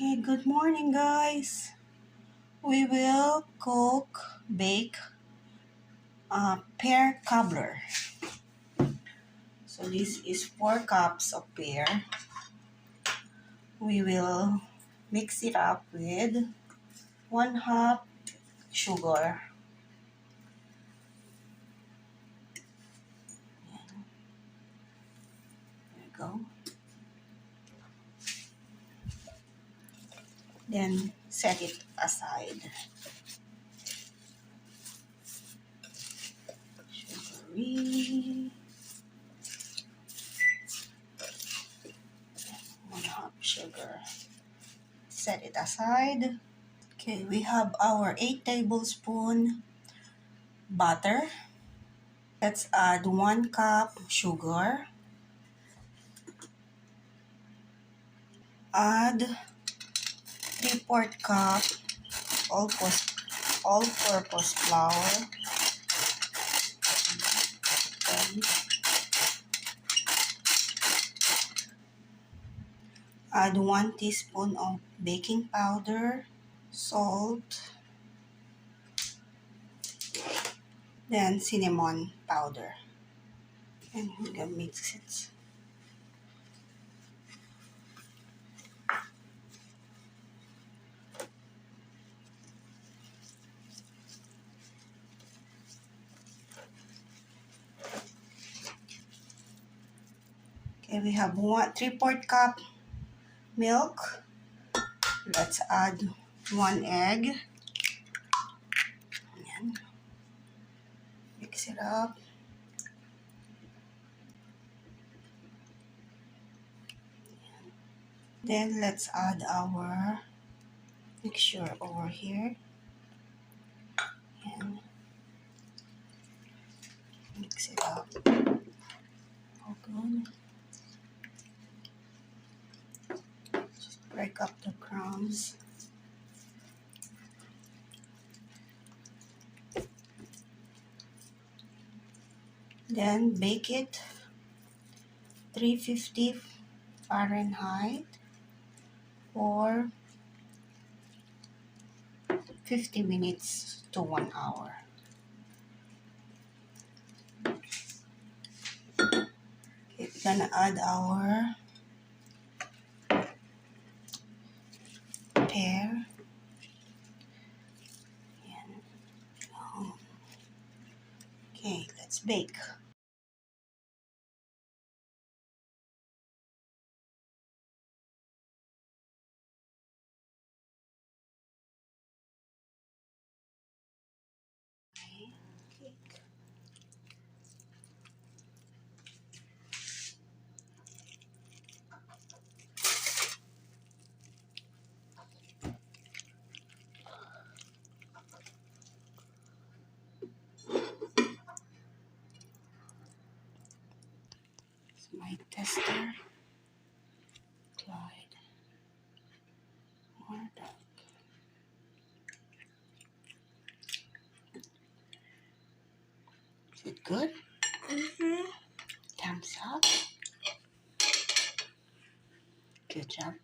Okay, good morning guys. We will bake pear cobbler. So this is 4 cups of pear. We will mix it up with 1/2 sugar. There we go. Then set it aside. Sugary. 1/2 sugar. Set it aside. Okay, we have our 8 tablespoon butter. Let's add 1 cup sugar. Add 3/4 cup all-purpose flour. Then add 1 teaspoon of baking powder, salt, then cinnamon powder. And we're gonna mix it. Okay, we have 3/4 cup milk. Let's add 1 egg. And mix it up. Then let's add our mixture over here. And mix it up. All good. Just break up the crumbs. Then bake it 350 Fahrenheit for 50 minutes to 1 hour. Okay, we're gonna add our pear. Okay, let's bake. Cake. It's my tester. Clyde. More dark. Is it good? Thumbs up. Good job.